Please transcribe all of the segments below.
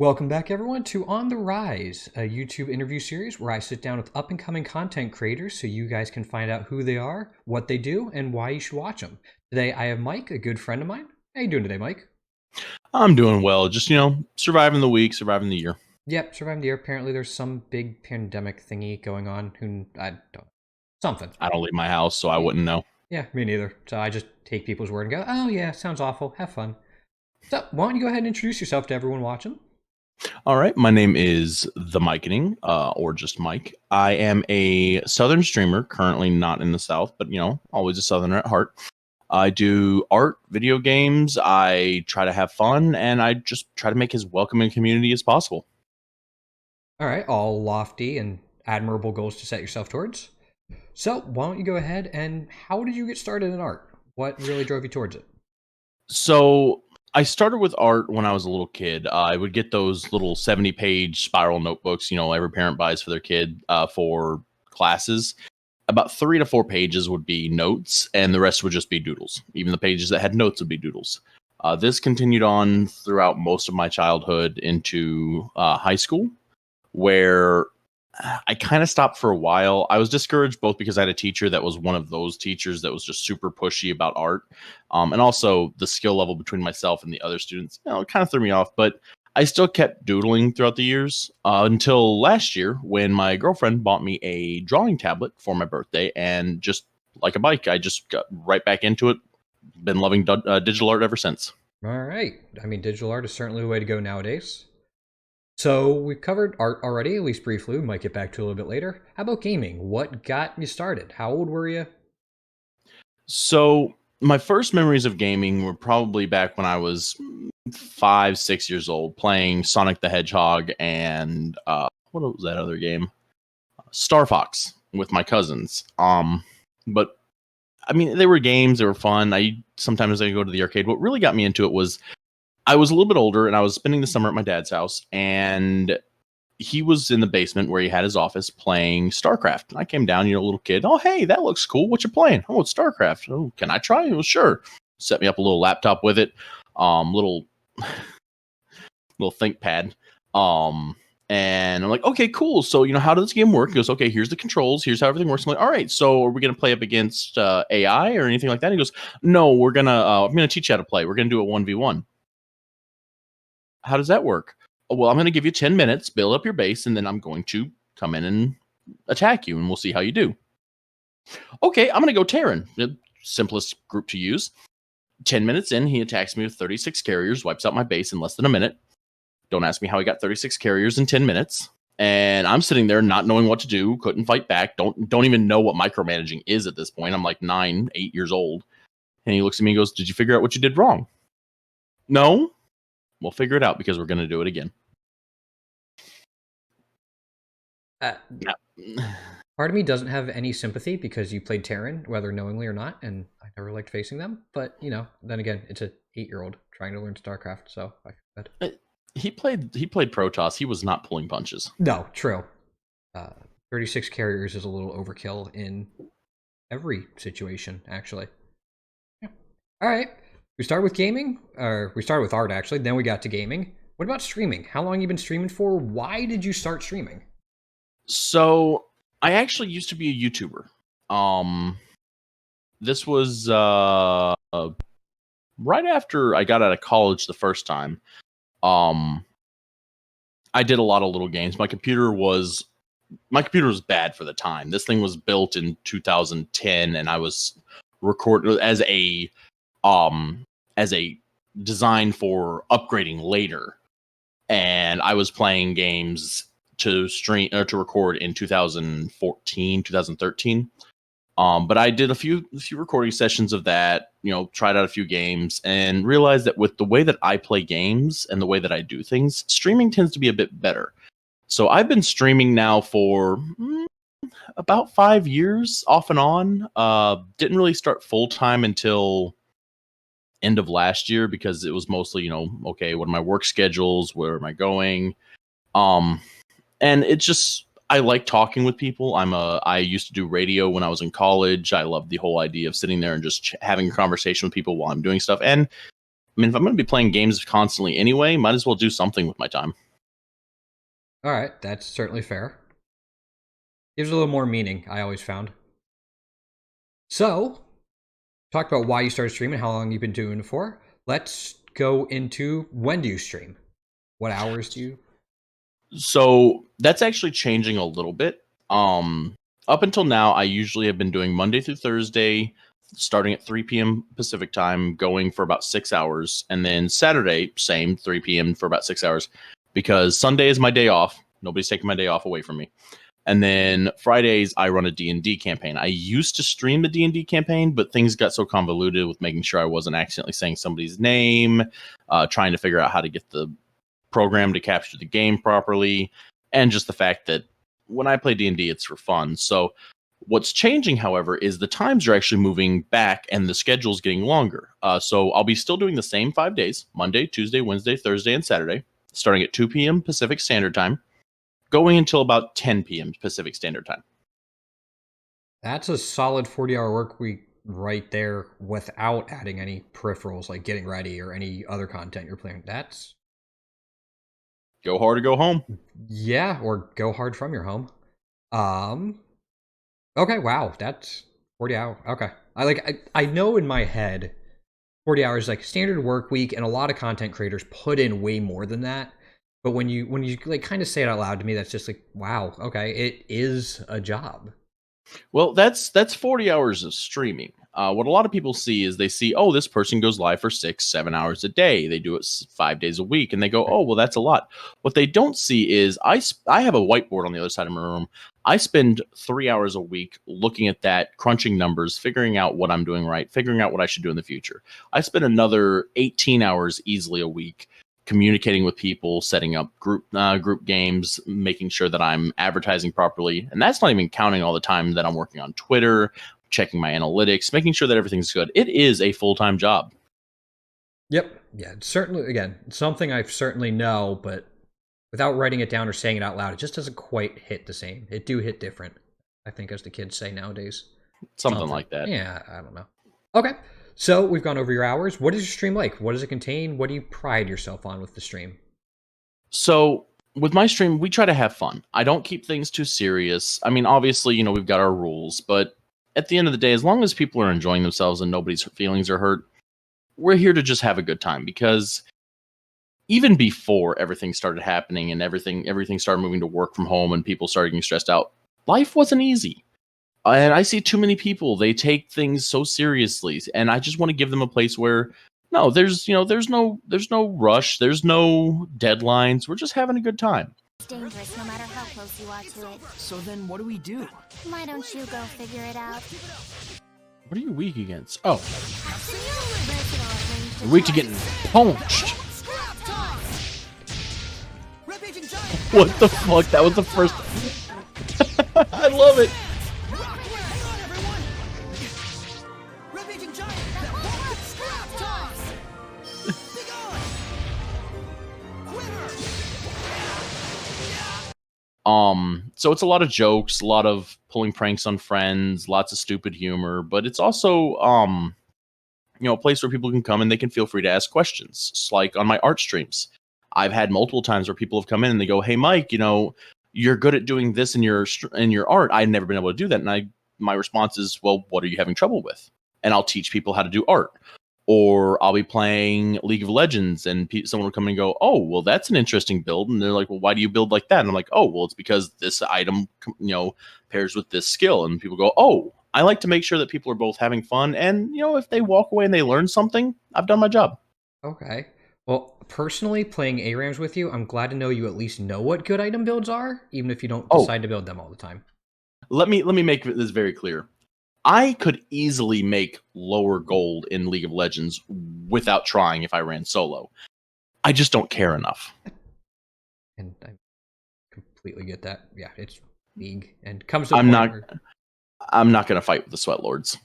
Welcome back, everyone, to On the Rise, a YouTube interview series where I sit down with up and coming content creators so you guys can find out who they are, what they do, and why you should watch them. Today, I have Mike, a good friend of mine. How you doing today, Mike? I'm doing well. Just, surviving the week, surviving the year. Yep, surviving the year. Apparently, there's some big pandemic thingy going on. Who I don't know. Something. I don't leave my house, so I wouldn't know. Yeah, me neither. So I just take people's word and go, "Oh yeah, sounds awful. Have fun." So why don't you go ahead and introduce yourself to everyone watching? All right. My name is TheMykening, or just Mike. I am a Southern streamer, currently not in the South, but, always a Southerner at heart. I do art, video games. I try to have fun, and I just try to make as welcoming a community as possible. All right, all lofty and admirable goals to set yourself towards. So, why don't you go ahead and how did you get started in art? What really drove you towards it? So I started with art when I was a little kid. I would get those little 70-page spiral notebooks, every parent buys for their kid for classes. About 3 to 4 pages would be notes, and the rest would just be doodles. Even the pages that had notes would be doodles. This continued on throughout most of my childhood into high school, where I kind of stopped for a while. I was discouraged both because I had a teacher that was one of those teachers that was just super pushy about art. And also the skill level between myself and the other students, it kind of threw me off. But I still kept doodling throughout the years until last year when my girlfriend bought me a drawing tablet for my birthday. And just like a bike, I just got right back into it. Been loving digital art ever since. All right. I mean, digital art is certainly the way to go nowadays. So, we've covered art already, at least briefly. We might get back to it a little bit later. How about gaming? What got you started? How old were you? So my first memories of gaming were probably back when I was 5, 6 years old, playing Sonic the Hedgehog and what was that other game? Star Fox with my cousins. But I mean, they were games; they were fun. I go to the arcade. What really got me into it was I was a little bit older, and I was spending the summer at my dad's house, and he was in the basement where he had his office playing StarCraft. And I came down, little kid. Oh, hey, that looks cool. What you playing? Oh, it's StarCraft. Oh, can I try? Well, sure. Set me up a little laptop with it, little ThinkPad. And I'm like, okay, cool. So, how does this game work? He goes, okay, here's the controls. Here's how everything works. I'm like, all right. So, are we gonna play up against AI or anything like that? And he goes, no, we're gonna. I'm gonna teach you how to play. We're gonna do a 1v1. How does that work? Oh, well, I'm going to give you 10 minutes, build up your base, and then I'm going to come in and attack you, and we'll see how you do. Okay, I'm going to go Terran, the simplest group to use. 10 minutes in, he attacks me with 36 carriers, wipes out my base in less than a minute. Don't ask me how he got 36 carriers in 10 minutes. And I'm sitting there not knowing what to do, couldn't fight back, don't even know what micromanaging is at this point. I'm like 9, 8 years old. And he looks at me and goes, did you figure out what you did wrong? No? We'll figure it out because we're going to do it again. Uh, Yeah. Part of me doesn't have any sympathy because you played Terran, whether knowingly or not, and I never liked facing them. But then again, it's an 8-year-old trying to learn StarCraft, so I feel bad. He played Protoss. He was not pulling punches. No, true. Uh, 36 carriers is a little overkill in every situation, actually. Yeah. All right. We start with gaming, or we started with art actually. Then we got to gaming. What about streaming? How long you been streaming for? Why did you start streaming? So I actually used to be a YouTuber. Um, this was right after I got out of college the first time. Um, I did a lot of little games. My computer was bad for the time. This thing was built in 2010, and I was recorded um as a design for upgrading later. And I was playing games to stream or to record in 2014, 2013. But I did a few recording sessions of that, tried out a few games and realized that with the way that I play games and the way that I do things, streaming tends to be a bit better. So I've been streaming now for about 5 years off and on. Didn't really start full time until end of last year because it was mostly, okay, what are my work schedules? Where am I going? Um, and it's just I like talking with people. I used to do radio when I was in college. I love the whole idea of sitting there and just having a conversation with people while I'm doing stuff. And I mean, if I'm going to be playing games constantly anyway, might as well do something with my time. All right, that's certainly fair. Gives a little more meaning, I always found. So, talk about why you started streaming, how long you've been doing it for. Let's go into when do you stream? What hours do you? So that's actually changing a little bit. Up until now, I usually have been doing Monday through Thursday, starting at 3 p.m. Pacific time, going for about 6 hours, and then Saturday, same 3 p.m. for about 6 hours, because Sunday is my day off. Nobody's taking my day off away from me. And then Fridays, I run a D&D campaign. I used to stream the D&D campaign, but things got so convoluted with making sure I wasn't accidentally saying somebody's name, trying to figure out how to get the program to capture the game properly, and just the fact that when I play D&D, it's for fun. So what's changing, however, is the times are actually moving back and the schedule's getting longer. So I'll be still doing the same 5 days, Monday, Tuesday, Wednesday, Thursday, and Saturday, starting at 2 p.m. Pacific Standard Time, going until about 10 p.m. Pacific Standard Time. That's a solid 40-hour work week right there without adding any peripherals like getting ready or any other content you're playing. That's Go hard or go home. yeah, or go hard from your home. Um okay, wow, that's 40 hours. Okay. I know in my head 40 hours is like standard work week, and a lot of content creators put in way more than that. But when you like kind of say it out loud to me, that's just like, wow, okay, it is a job. Well, that's 40 hours of streaming. What a lot of people see is they see, oh, this person goes live for 6, 7 hours a day. They do it 5 days a week, and they go, oh, well, that's a lot. What they don't see is I have a whiteboard on the other side of my room. I spend 3 hours a week looking at that, crunching numbers, figuring out what I'm doing right, figuring out what I should do in the future. I spend another 18 hours easily a week communicating with people, setting up group games, making sure that I'm advertising properly, and that's not even counting all the time that I'm working on Twitter, checking my analytics, making sure that everything's good. It is a full-time job. Yep. Yeah, it's certainly again, something I certainly know, but without writing it down or saying it out loud, it just doesn't quite hit the same. It do hit different, I think, as the kids say nowadays. Something like that. Yeah, I don't know. Okay. So we've gone over your hours. What is your stream like? What does it contain? What do you pride yourself on with the stream? So with my stream, we try to have fun. I don't keep things too serious. I mean, obviously, we've got our rules, but at the end of the day, as long as people are enjoying themselves and nobody's feelings are hurt, we're here to just have a good time. Because even before everything started happening and everything started moving to work from home and people started getting stressed out, life wasn't easy. And I see too many people, they take things so seriously, and I just want to give them a place where no, there's no rush, there's no deadlines. We're just having a good time. It's dangerous no matter how close you are to it. So then what do we do? Why don't you go figure it out? What are you weak against? Oh, Versatile you're weak to getting punched. Rampaging giant! What the fuck? That was the first. I love it. Hang on, everyone! Rampaging giant! Scrap toss! Be gone! Quiver! So it's a lot of jokes, a lot of pulling pranks on friends, lots of stupid humor, but it's also a place where people can come and they can feel free to ask questions. It's like on my art streams. I've had multiple times where people have come in and they go, "Hey Mike, you're good at doing this in your art. I've never been able to do that." And my response is, "Well, what are you having trouble with?" And I'll teach people how to do art. Or I'll be playing League of Legends and someone will come in and go, "Oh, well, that's an interesting build." And they're like, "Well, why do you build like that?" And I'm like, "Oh, well, it's because this item, pairs with this skill." And people go, "Oh, I like to make sure that people are both having fun. And, if they walk away and they learn something, I've done my job." Okay. Well, personally, playing ARAMs with you, I'm glad to know you at least know what good item builds are, even if you don't decide to build them all the time. Let me make this very clear. I could easily make lower gold in League of Legends without trying if I ran solo. I just don't care enough. And I completely get that. Yeah, it's League, and comes to I'm not going to fight with the Sweat Lords.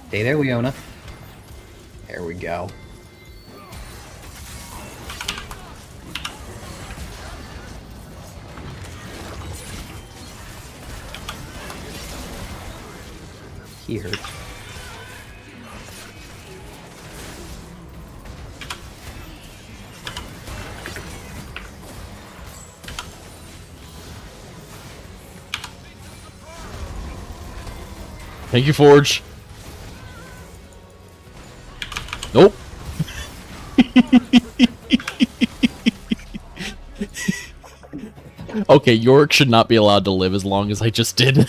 Stay there, Leona. There we go. He hurts. Thank you, Forge. Nope. Okay, Yorick should not be allowed to live as long as I just did.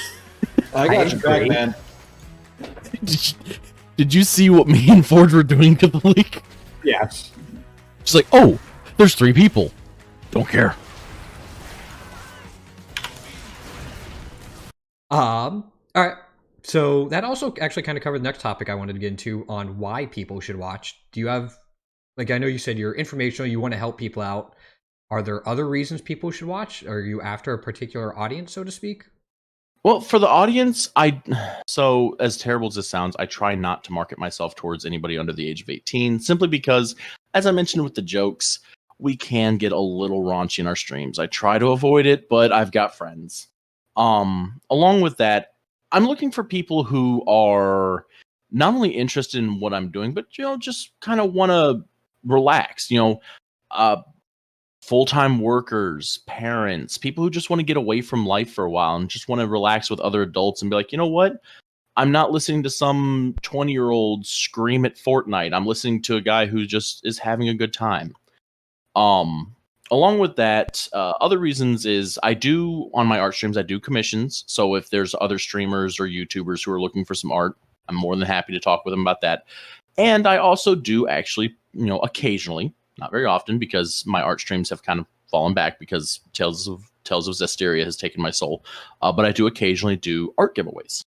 I got your back, man. Did you see what me and Forge were doing to the leak? Yes. She's like, oh, there's 3 people. Don't care. All right. So that also actually kind of covered the next topic I wanted to get into on why people should watch. Do you have, like, I know you said you're informational, you want to help people out. Are there other reasons people should watch? Are you after a particular audience, so to speak? Well, for the audience, so as terrible as this sounds, I try not to market myself towards anybody under the age of 18, simply because, as I mentioned with the jokes, we can get a little raunchy in our streams. I try to avoid it, but I've got friends. Along with that, I'm looking for people who are not only interested in what I'm doing, but just kind of want to relax. Full-time workers, parents, people who just want to get away from life for a while and just want to relax with other adults and be like, you know what? I'm not listening to some 20-year-old scream at Fortnite. I'm listening to a guy who just is having a good time. Along with that, other reasons is on my art streams, I do commissions. So if there's other streamers or YouTubers who are looking for some art, I'm more than happy to talk with them about that. And I also do actually, occasionally, not very often, because my art streams have kind of fallen back because Tales of Zestiria has taken my soul. But I do occasionally do art giveaways.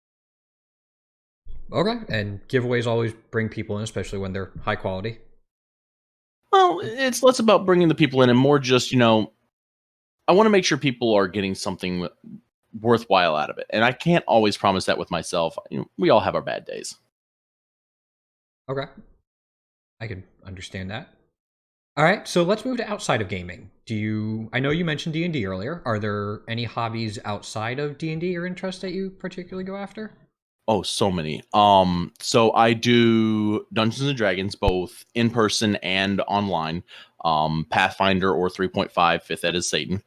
Okay. And giveaways always bring people in, especially when they're high quality. Well, it's less about bringing the people in and more just, I want to make sure people are getting something worthwhile out of it. And I can't always promise that with myself. We all have our bad days. Okay. I can understand that. All right, so let's move to outside of gaming. I know you mentioned D&D earlier. Are there any hobbies outside of D&D or interests that you particularly go after? Oh, so many. So I do Dungeons and Dragons both in person and online. Pathfinder or 3.5, 5th Ed is Satan.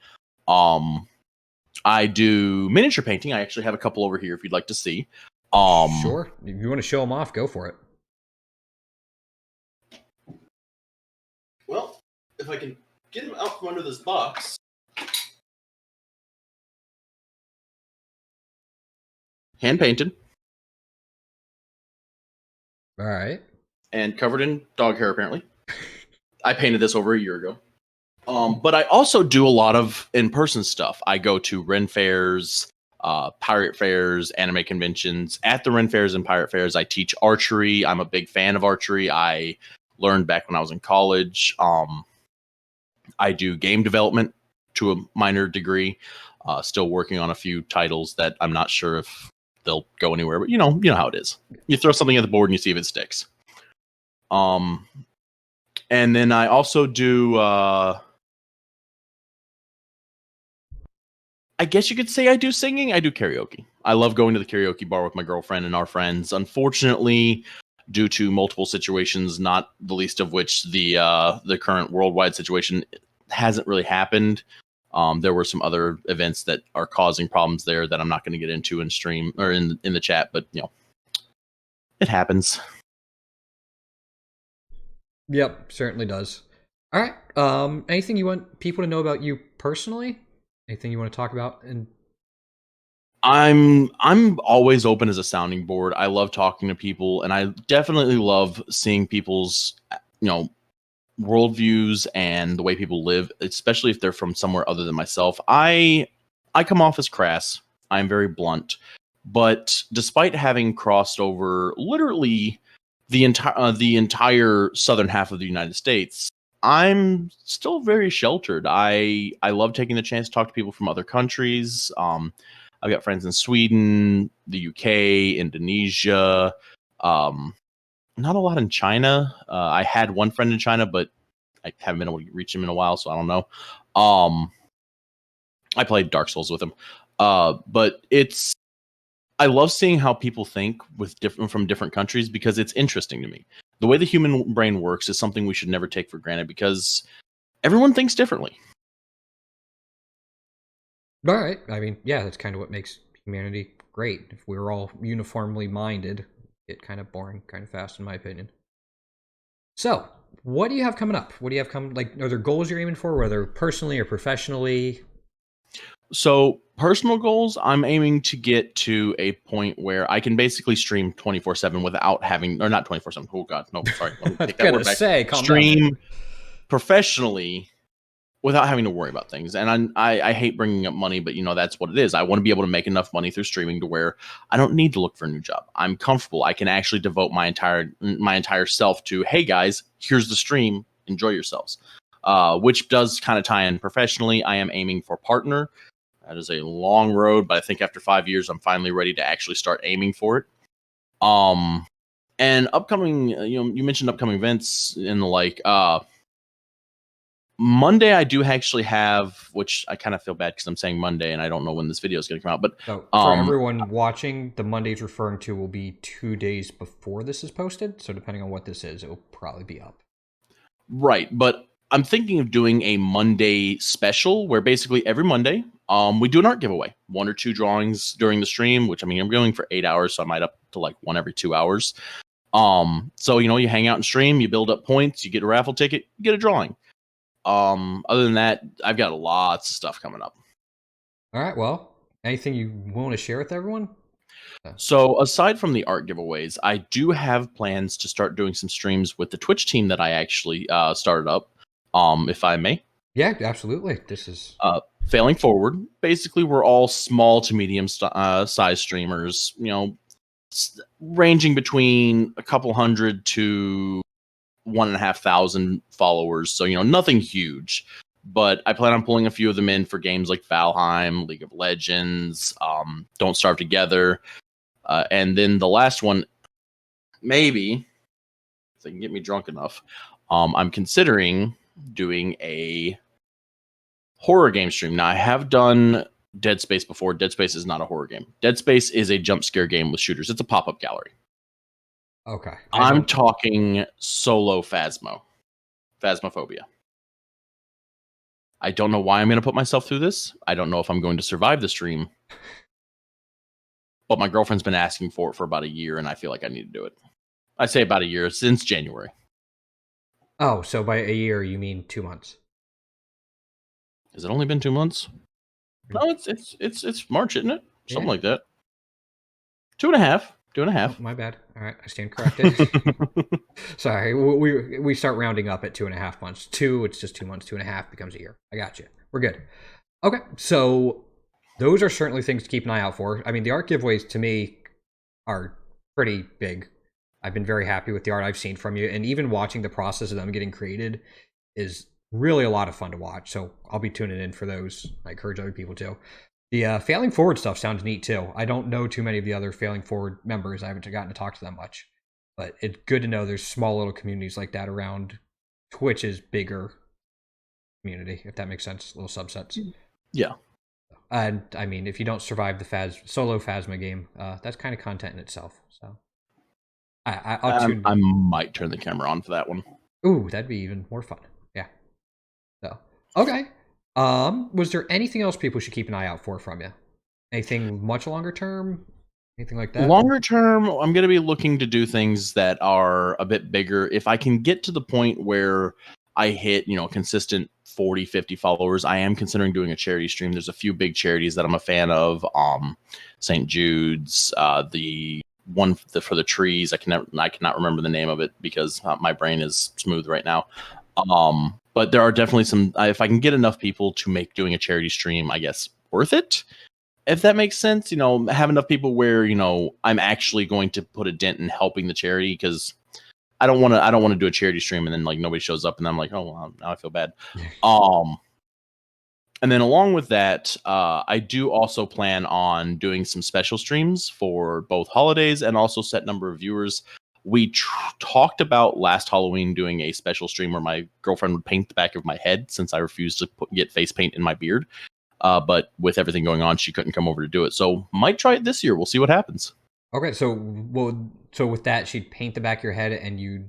I do miniature painting. I actually have a couple over here if you'd like to see. Sure. If you want to show them off, go for it. Well, if I can get them out from under this box. Hand painted. All right. And covered in dog hair, apparently. I painted this over a year ago. But I also do a lot of in-person stuff. I go to Ren fairs, pirate fairs, anime conventions. At the Ren fairs and pirate fairs, I teach archery. I'm a big fan of archery. I learned back when I was in college. I do game development to a minor degree. Still working on a few titles that I'm not sure if they'll go anywhere, but you know how it is. You throw something at the board and you see if it sticks. And then I also do, I guess you could say I do singing. I do karaoke. I love going to the karaoke bar with my girlfriend and our friends. Unfortunately, due to multiple situations, not the least of which the current worldwide situation hasn't really happened. There were some other events that are causing problems there that I'm not going to get into in stream or in the chat, but it happens. Yep, certainly does. All right. Anything you want people to know about you personally? Anything you want to talk about? And I'm always open as a sounding board. I love talking to people, and I definitely love seeing people's worldviews and the way people live, especially if they're from somewhere other than myself. I come off as crass. I'm very blunt, but despite having crossed over literally the entire southern half of the United States, I'm still very sheltered. I love taking the chance to talk to people from other countries. I've got friends in Sweden, the UK, Indonesia, not a lot in China. I had one friend in China, but I haven't been able to reach him in a while, so I don't know. I played Dark Souls with him. But I love seeing how people think from different countries because it's interesting to me. The way the human brain works is something we should never take for granted because everyone thinks differently. all right. I mean, yeah, that's kind of what makes humanity great. If we were all uniformly minded, it'd get kind of boring, kind of fast, in my opinion. So, what do you have coming up? What do you have coming? Like, are there goals you're aiming for, whether personally or professionally? So personal goals, I'm aiming to get to a point where I can basically stream 24/7 without having, or not 24/7. Oh God, no, sorry. Let me I was take that gonna word back. say, calm down. Stream professionally without having to worry about things. And I hate bringing up money, but that's what it is. I want to be able to make enough money through streaming to where I don't need to look for a new job. I'm comfortable. I can actually devote my entire self to, hey guys, here's the stream. Enjoy yourselves. Which does kind of tie in professionally. I am aiming for partner. That is a long road, but I think after 5 years, I'm finally ready to actually start aiming for it. And upcoming, you mentioned upcoming events and the like. Monday, I do actually have, which I kind of feel bad because I'm saying Monday and I don't know when this video is going to come out. But So for everyone watching, the Mondays referring to will be 2 days before this is posted. So depending on what this is, it will probably be up. Right, but I'm thinking of doing a Monday special where basically every Monday, we do an art giveaway, 1 or 2 drawings during the stream. Which, I mean, I'm going for 8 hours, so I might up to like 1 every 2 hours. So you hang out and stream, you build up points, you get a raffle ticket, you get a drawing. Other than that, I've got lots of stuff coming up. All right. Well, anything you want to share with everyone? So aside from the art giveaways, I do have plans to start doing some streams with the Twitch team that I actually started up. If I may. Yeah, absolutely. This is Failing Forward. Basically, we're all small to medium size streamers. Ranging between a couple hundred to 1,500 followers. So nothing huge. But I plan on pulling a few of them in for games like Valheim, League of Legends, Don't Starve Together, and then the last one, maybe if they can get me drunk enough, I'm considering doing a horror game stream. Now, I have done Dead Space before. Dead Space is not a horror game. Dead Space is a jump scare game with shooters. It's a pop-up gallery. Okay. I'm talking solo Phasmophobia. I don't know why I'm going to put myself through this. I don't know if I'm going to survive the stream. But my girlfriend's been asking for it for about a year, and I feel like I need to do it. I say about a year, since January. Oh, so by a year, you mean 2 months? Has it only been 2 months? No, it's March, isn't it? Something like that. 2.5. 2.5. Oh, my bad. All right, I stand corrected. Sorry, we start rounding up at 2.5 months. 2, it's just 2 months. 2.5 becomes a year. I got you. We're good. Okay, so those are certainly things to keep an eye out for. I mean, the art giveaways to me are pretty big. I've been very happy with the art I've seen from you, and even watching the process of them getting created is really a lot of fun to watch. So I'll be tuning in for those. I encourage other people to. The Failing Forward stuff sounds neat too. I don't know too many of the other Failing Forward members. I haven't gotten to talk to them much, but it's good to know there's small little communities like that around Twitch's bigger community, if that makes sense. Little subsets. Yeah. And I mean, if you don't survive the solo Phasma game, that's kind of content in itself. So I might turn the camera on for that one. Ooh, that'd be even more fun. Yeah. So okay. Was there anything else people should keep an eye out for from you? Anything much longer term? Anything like that? Longer term, I'm going to be looking to do things that are a bit bigger. If I can get to the point where I hit, consistent 40, 50 followers, I am considering doing a charity stream. There's a few big charities that I'm a fan of. St. Jude's, the one for the trees. I cannot remember the name of it because my brain is smooth right now. But there are definitely some, if I can get enough people to make doing a charity stream, I guess, worth it. If that makes sense, have enough people where, I'm actually going to put a dent in helping the charity, because I don't want to do a charity stream and then like nobody shows up and I'm like, oh, well, now I feel bad. And then along with that, I do also plan on doing some special streams for both holidays and also set number of viewers. We talked about last Halloween doing a special stream where my girlfriend would paint the back of my head since I refused to get face paint in my beard. But with everything going on, she couldn't come over to do it. So might try it this year. We'll see what happens. Okay, so with that, she'd paint the back of your head and you'd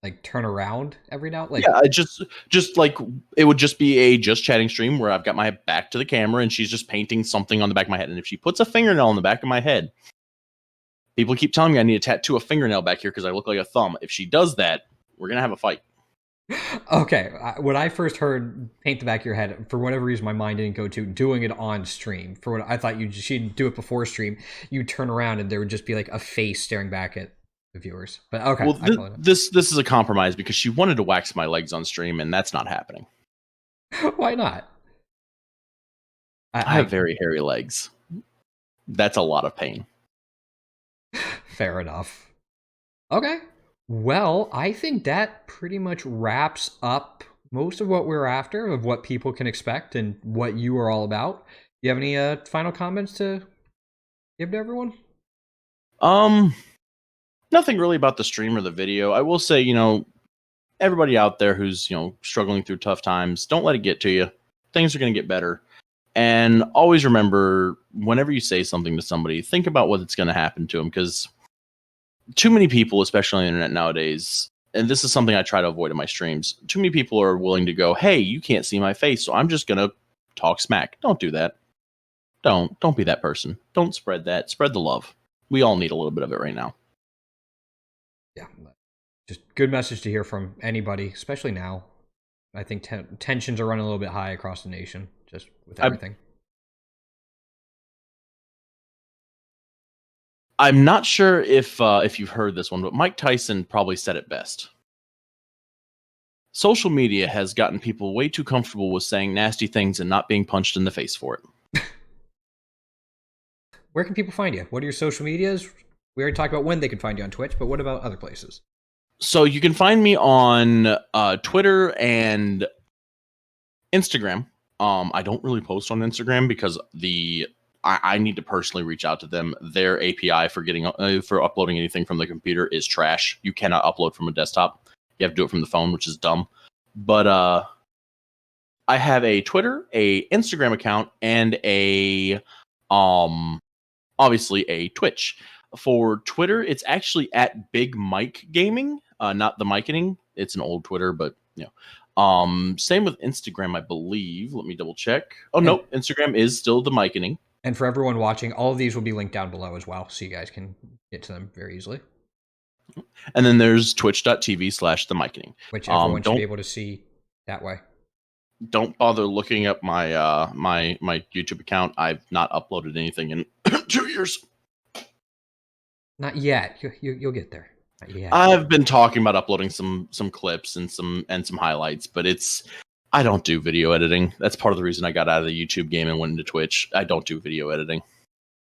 like turn around every now, like Yeah, just like it would just be a just chatting stream where I've got my back to the camera and she's just painting something on the back of my head. And if she puts a fingernail on the back of my head, people keep telling me I need to tattoo a fingernail back here because I look like a thumb. If she does that, we're gonna have a fight. okay. When I first heard paint the back of your head, for whatever reason, my mind didn't go to doing it on stream. For what I thought she'd do it before stream, you turn around and there would just be like a face staring back at the viewers. But okay, Well, I follow it. this is a compromise because she wanted to wax my legs on stream, and that's not happening. Why not? I have very hairy legs. That's a lot of pain. Fair enough. Okay. Well, I think that pretty much wraps up most of what we're after, of what people can expect and what you are all about. Do you have any final comments to give to everyone? Nothing really about the stream or the video. I will say, everybody out there who's, struggling through tough times, don't let it get to you. Things are going to get better. And always remember, whenever you say something to somebody, think about what's going to happen to them, because too many people, especially on the internet nowadays, and this is something I try to avoid in my streams, too many people are willing to go, hey, you can't see my face, so I'm just going to talk smack. Don't do that. Don't be that person. Don't spread that. Spread the love. We all need a little bit of it right now. Yeah. Just good message to hear from anybody, especially now. I think tensions are running a little bit high across the nation, just with everything. I'm not sure if you've heard this one, but Mike Tyson probably said it best. Social media has gotten people way too comfortable with saying nasty things and not being punched in the face for it. Where can people find you? What are your social medias? We already talked about when they can find you on Twitch, but what about other places? So you can find me on Twitter and Instagram. I don't really post on Instagram because I need to personally reach out to them. Their API for for uploading anything from the computer is trash. You cannot upload from a desktop. You have to do it from the phone, which is dumb. But I have a Twitter, a Instagram account, and a obviously a Twitch. For Twitter, it's actually at Big Mike Gaming, not TheMykening. It's an old Twitter, but same with Instagram, I believe. Let me double check. Oh, no, Instagram is still TheMykening. And for everyone watching, all of these will be linked down below as well, so you guys can get to them very easily. And then there's twitch.tv/TheMykening. Which everyone should be able to see that way. Don't bother looking up my my YouTube account. I've not uploaded anything in 2 years. Not yet. You'll get there. Not yet. I've been talking about uploading some clips and some highlights, but I don't do video editing. That's part of the reason I got out of the YouTube game and went into Twitch. I don't do video editing.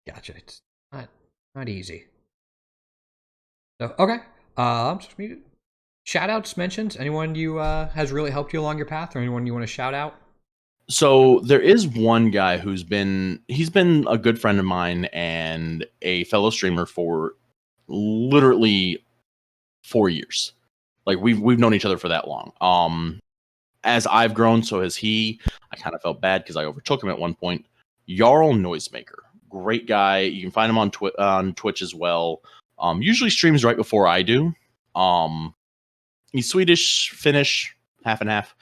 Gotcha. It's not easy. So okay. Shoutouts, mentions. Anyone you has really helped you along your path, or anyone you want to shout out? So there is one guy he's been a good friend of mine and a fellow streamer for literally 4 years. Like we've known each other for that long. As I've grown, so has he. I kind of felt bad because I overtook him at one point. Jarl Noisemaker, great guy. You can find him on Twitch as well. Usually streams right before I do. He's Swedish, Finnish, half and half.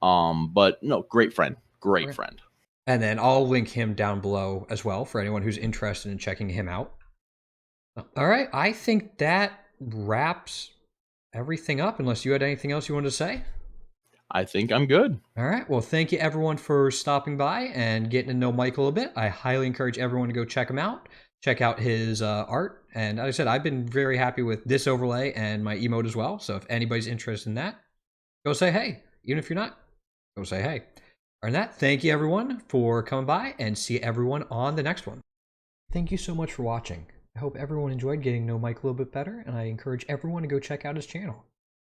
But no, great friend. Great friend. And then I'll link him down below as well for anyone who's interested in checking him out. All right, I think that wraps everything up, unless you had anything else you wanted to say. I think I'm good. All right, well, thank you everyone for stopping by and getting to know Michael a bit. I highly encourage everyone to go check him out. Check out his art. And as I said, I've been very happy with this overlay and my emote as well. So if anybody's interested in that, go say hey. Even if you're not, go say hey. And that, thank you everyone for coming by, and see everyone on the next one. Thank you so much for watching. I hope everyone enjoyed getting to know Mike a little bit better, and I encourage everyone to go check out his channel.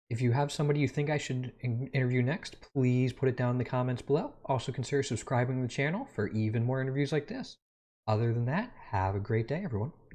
If you have somebody you think I should interview next, please put it down in the comments below. Also consider subscribing to the channel for even more interviews like this. Other than that, have a great day, everyone.